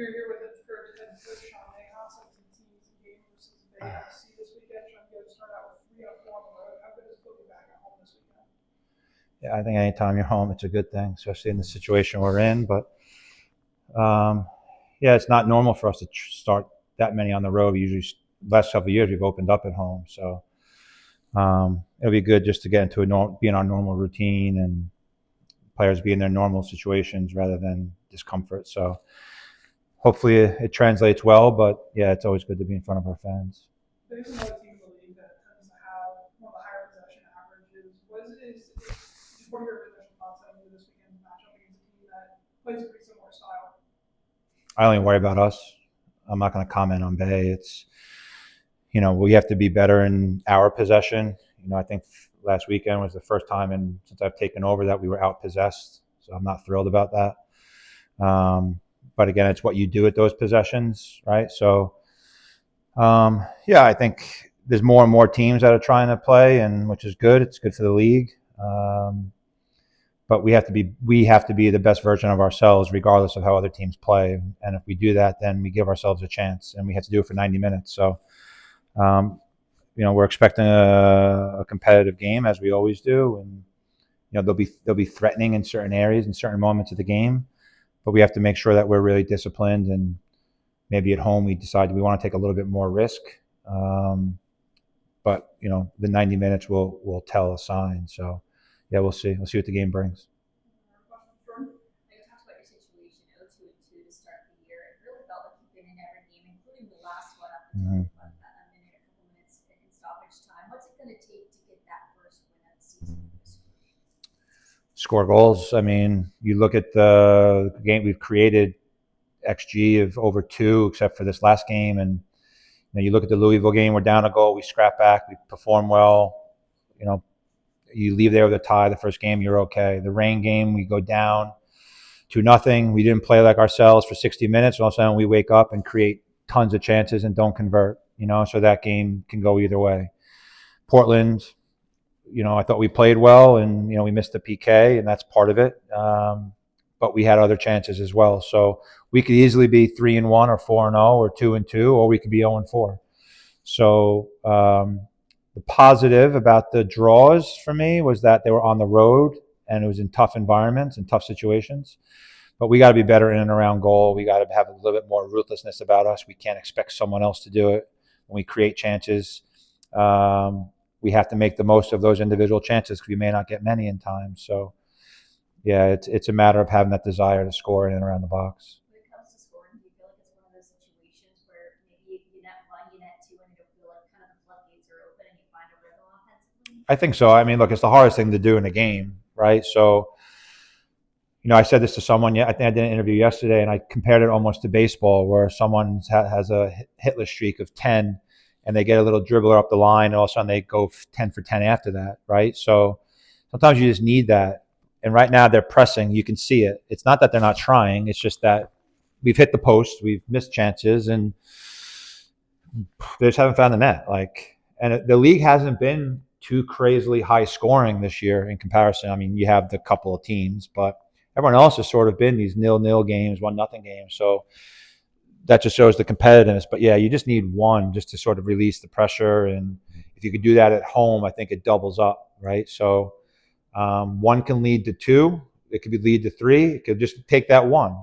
You're here with head coach Sean Nahas and the team's game versus the AFC this weekend. Trying to get a start out with 3-4 on the road. How good is it to be back at home this weekend? Yeah, I think anytime you're home, it's a good thing, especially in the situation we're in. But yeah, it's not normal for us to start that many on the road. Usually, last couple of years, we've opened up at home, so it'll be good just to get into be in our normal routine and players be in their normal situations rather than discomfort. So hopefully it translates well. But yeah, it's always good to be in front of our fans. There's another team in the league that tends to have one of the higher possession averages. What are your initial thoughts on this weekend's matchup against a team that plays a pretty similar style? I only worry about us. I'm not going to comment on Bay. It's we have to be better in our possession. I think last weekend was the first time since I've taken over that we were outpossessed. So I'm not thrilled about that. But again, it's what you do at those possessions, right? So yeah, I think there's more and more teams that are trying to play, and which is good. It's good for the league. But we have to be the best version of ourselves, regardless of how other teams play. And if we do that, then we give ourselves a chance, and we have to do it for 90 minutes. So, we're expecting a competitive game as we always do, and they'll be threatening in certain areas in certain moments of the game. But we have to make sure that we're really disciplined, and maybe at home we decide we want to take a little bit more risk. But the 90 minutes will tell a sign. So yeah, we'll see. We'll see what the game brings. You talked about your situation, 0-2-2 to start the year. It really felt like you've been in every game, including the last one up until a couple minutes in stoppage time. What's it going to take to get that first win of the season? Score goals. I mean, you look at the game we've created, XG of over 2, except for this last game, and you look at the Louisville game. We're down a goal. We scrap back. We perform well. You leave there with a tie. The first game, you're okay. The rain game, we go down 2-0. We didn't play like ourselves for 60 minutes. All of a sudden, we wake up and create tons of chances and don't convert. So that game can go either way. Portland, I thought we played well, and we missed the PK, and that's part of it. But we had other chances as well. So we could easily be 3-1 or 4-0 or 2-2, or we could be 0-4. So the positive about the draws for me was that they were on the road and it was in tough environments and tough situations. But we got to be better in and around goal. We got to have a little bit more ruthlessness about us. We can't expect someone else to do it. When we create chances, we have to make the most of those individual chances because we may not get many in time. So yeah, it's a matter of having that desire to score in and around the box. When it comes to scoring, do you feel like it's one of those situations where maybe you net 1, you net 2, and you don't feel like kind of the floodgates are open and you find a rhythm offensively? I think so. I mean, look, it's the hardest thing to do in a game, right? So, I said this to someone. I think I did an interview yesterday, and I compared it almost to baseball, where someone has a hitless streak of 10, and they get a little dribbler up the line, and all of a sudden they go 10 for 10 after that, right? So sometimes you just need that. And right now they're pressing. You can see it. It's not that they're not trying. It's just that we've hit the post, we've missed chances, and they just haven't found the net. And the league hasn't been too crazily high scoring this year in comparison. I mean, you have the couple of teams, but everyone else has sort of been these 0-0 games, 1-0 games. So that just shows the competitiveness. But yeah, you just need one just to sort of release the pressure. And if you could do that at home, I think it doubles up, right? So one can lead to 2. It could lead to 3. It could just take that one.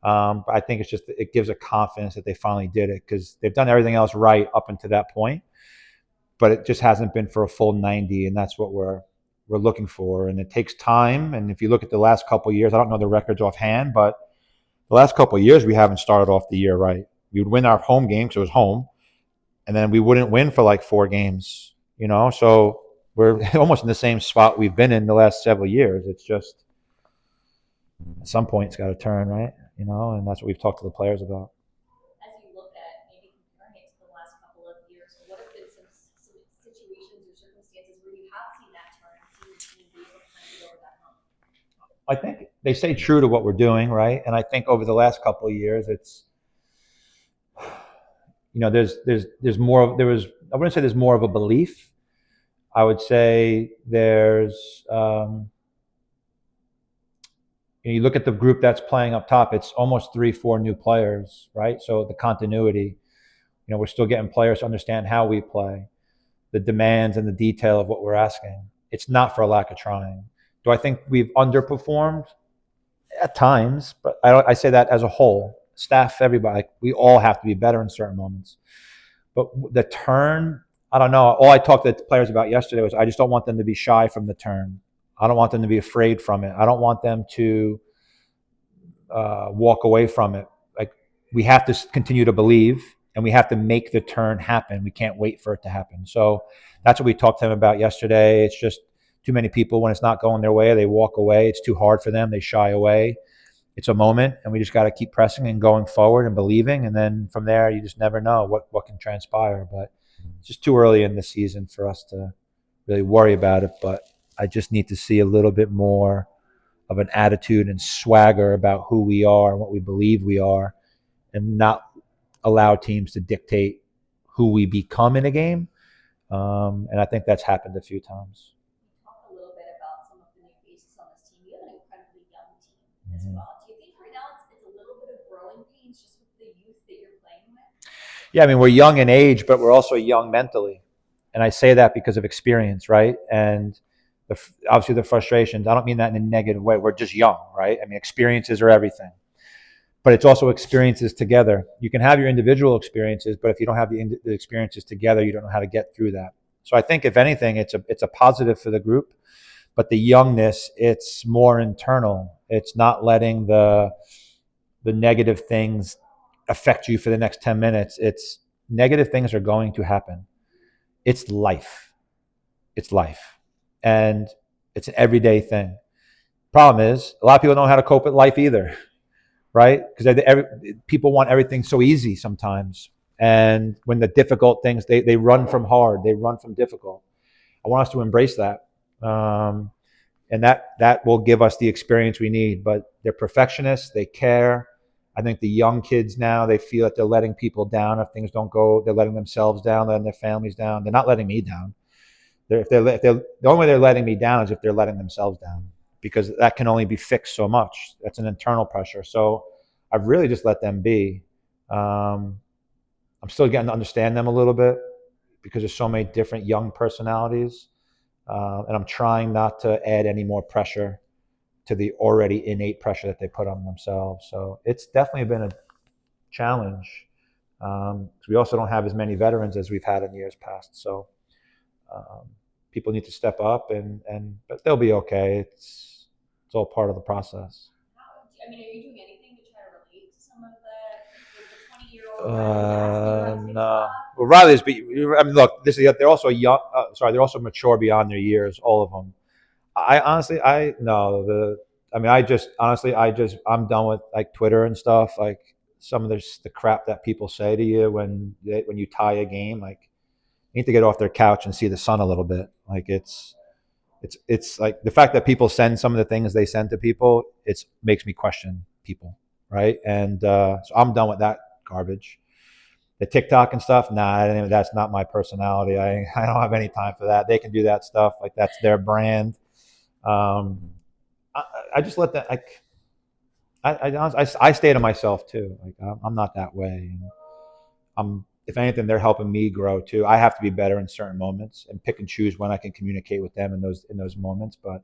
But I think it gives a confidence that they finally did it because they've done everything else right up until that point. But it just hasn't been for a full 90, and that's what we're looking for. And it takes time. And if you look at the last couple of years, I don't know the records offhand, but the last couple of years we haven't started off the year right. We would win our home game because it was home, and then we wouldn't win for like 4 games. So we're almost in the same spot we've been in the last several years. It's just at some point it's got to turn, right? And that's what we've talked to the players about. As you look at maybe comparing it to the last couple of years, what have been some situations or circumstances where you have seen that turn and seen the team be able to kind of go over that hump? I think they stay true to what we're doing, right? And I think over the last couple of years, it's there's more. I wouldn't say there's more of a belief. I would say there's you look at the group that's playing up top, it's almost 3-4 new players, right? So the continuity, we're still getting players to understand how we play, the demands and the detail of what we're asking. It's not for a lack of trying. Do I think we've underperformed? At times, but I say that as a whole, staff, everybody, we all have to be better in certain moments. But the turn, I don't know. All I talked to the players about yesterday was I just don't want them to be shy from the turn. I don't want them to be afraid from it. I don't want them to walk away from it. Like, we have to continue to believe, and we have to make the turn happen. We can't wait for it to happen. So that's what we talked to them about yesterday. It's just too many people, when it's not going their way, they walk away. It's too hard for them. They shy away. It's a moment, and we just got to keep pressing and going forward and believing. And then from there, you just never know what can transpire. But it's just too early in the season for us to really worry about it. But I just need to see a little bit more of an attitude and swagger about who we are and what we believe we are, and not allow teams to dictate who we become in a game. And I think that's happened a few times. Talk a little bit about some of the new faces on this team. You have an incredibly young team as well. Do you think right now it's a little bit of growing pains just with the youth that you're playing with? Yeah, I mean, we're young in age, but we're also young mentally. And I say that because of experience, right? And obviously the frustrations, I don't mean that in a negative way. We're just young, right? I mean, experiences are everything. But it's also experiences together. You can have your individual experiences, but if you don't have the experiences together, you don't know how to get through that. So I think, if anything, it's a positive for the group. But the youngness, it's more internal. It's not letting the negative things affect you for the next 10 minutes. It's negative things are going to happen. It's life. It's life. And it's an everyday thing. Problem is, a lot of people don't know how to cope with life either, right? Because people want everything so easy sometimes. And when the difficult things, they run from hard. They run from difficult. I want us to embrace that. And that will give us the experience we need. But they're perfectionists. They care. I think the young kids now, they feel that they're letting people down if things don't go. They're letting themselves down, letting their families down. They're not letting me down. The only way they're letting me down is if they're letting themselves down, because that can only be fixed so much. That's an internal pressure. So I've really just let them be. I'm still getting to understand them a little bit because there's so many different young personalities. And I'm trying not to add any more pressure to the already innate pressure that they put on themselves. So it's definitely been a challenge. We also don't have as many veterans as we've had in years past. So people need to step up, but they'll be okay. It's all part of the process. I mean, are you doing anything to try to relate to some of the 20-year-old? No. Well, Riley's. I mean, look. They're also young. They're also mature beyond their years. All of them. I'm done with like Twitter and stuff. Like some of the crap that people say to you when you tie a game. Like, you need to get off their couch and see the sun a little bit. Like it's like the fact that people send some of the things they send to people. It makes me question people, right? And so I'm done with that garbage. The TikTok and stuff, nah, that's not my personality. I don't have any time for that. They can do that stuff. Like, that's their brand. I just let that. Like, I stay to myself too. Like, I'm not that way. If anything, they're helping me grow too. I have to be better in certain moments and pick and choose when I can communicate with them in those moments. But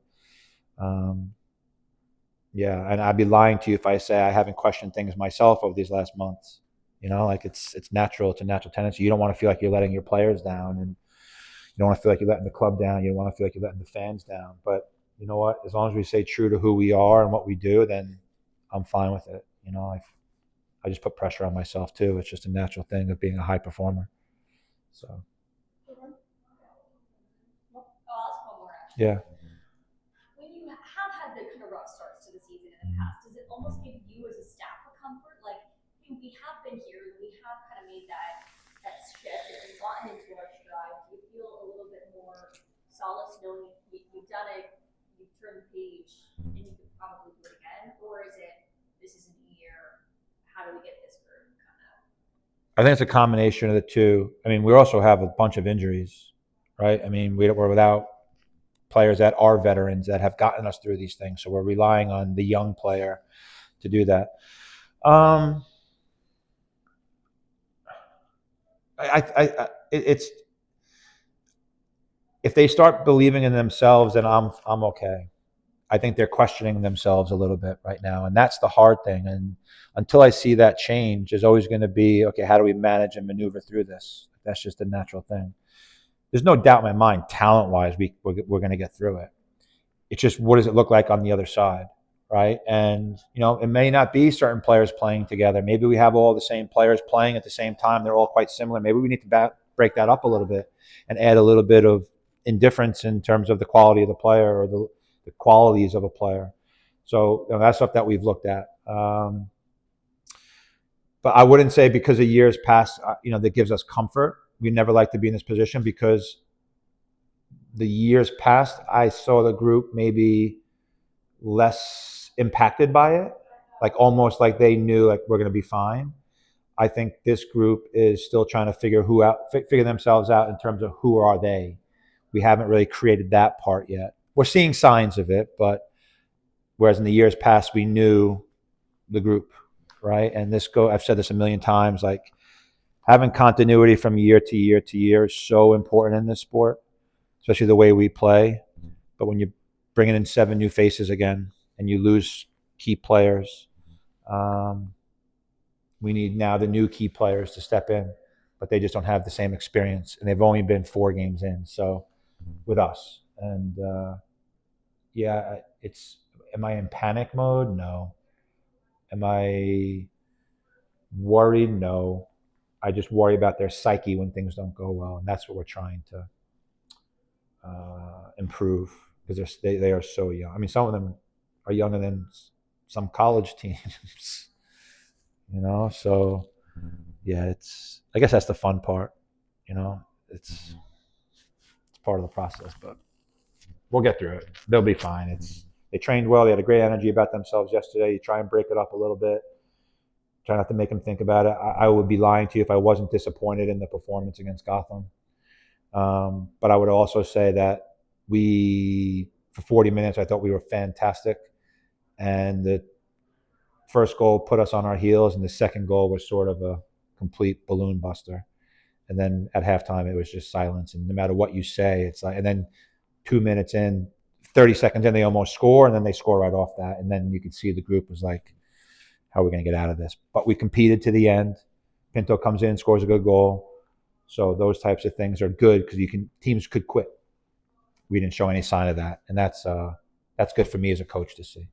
yeah, and I'd be lying to you if I say I haven't questioned things myself over these last months. Like it's natural. It's a natural tendency. You don't want to feel like you're letting your players down, and you don't want to feel like you're letting the club down. You don't want to feel like you're letting the fans down. But you know what? As long as we stay true to who we are and what we do, then I'm fine with it. I just put pressure on myself too. It's just a natural thing of being a high performer. So. I'll ask one more, actually. Yeah. When you have had the kind of rough starts to the season in the past, does it almost give you as a staff a comfort? Like, we have been here, we have kind of made that shift, and we've gotten into our stride. Do you feel a little bit more solace knowing you've done it, you've turned the page, and you could probably do it again? Or is it, this is a new year, how do we get this through? I think it's a combination of the two. I mean, we also have a bunch of injuries, right? I mean, we're without players that are veterans that have gotten us through these things. So we're relying on the young player to do that. It's if they start believing in themselves, then I'm okay. I think they're questioning themselves a little bit right now, and that's the hard thing. And until I see that change, there's always going to be, okay, how do we manage and maneuver through this? That's just a natural thing. There's no doubt in my mind, talent-wise, we're going to get through it. It's just, what does it look like on the other side, right? And, it may not be certain players playing together. Maybe we have all the same players playing at the same time. They're all quite similar. Maybe we need to break that up a little bit and add a little bit of indifference in terms of the quality of the player or the qualities of a player. So that's stuff that we've looked at. But I wouldn't say because of years past, that gives us comfort. We never like to be in this position because the years past, I saw the group maybe less impacted by it, like almost like they knew like we're going to be fine. I think this group is still trying to figure themselves out in terms of who are they. We haven't really created that part yet. We're seeing signs of it, but whereas in the years past, we knew the group, right? And I've said this a million times, like having continuity from year to year to year is so important in this sport, especially the way we play. But when you're bringing in 7 new faces again and you lose key players, we need now the new key players to step in, but they just don't have the same experience, and they've only been 4 games in. So with us, and am I in panic mode? No. Am I worried? No. I just worry about their psyche when things don't go well, and that's what we're trying to improve, because they are so young. I mean, some of them are younger than some college teams, So yeah, I guess that's the fun part, It's part of the process, but we'll get through it. They'll be fine. They trained well. They had a great energy about themselves yesterday. You try and break it up a little bit. Try not to make them think about it. I would be lying to you if I wasn't disappointed in the performance against Gotham. But I would also say that for 40 minutes, I thought we were fantastic. And the first goal put us on our heels, and the second goal was sort of a complete balloon buster. And then at halftime, it was just silence. And no matter what you say, it's like, and then 2 minutes in, 30 seconds in, they almost score, and then they score right off that. And then you could see the group was like, how are we going to get out of this? But we competed to the end. Pinto comes in, scores a good goal. So those types of things are good because teams could quit. We didn't show any sign of that. And that's good for me as a coach to see.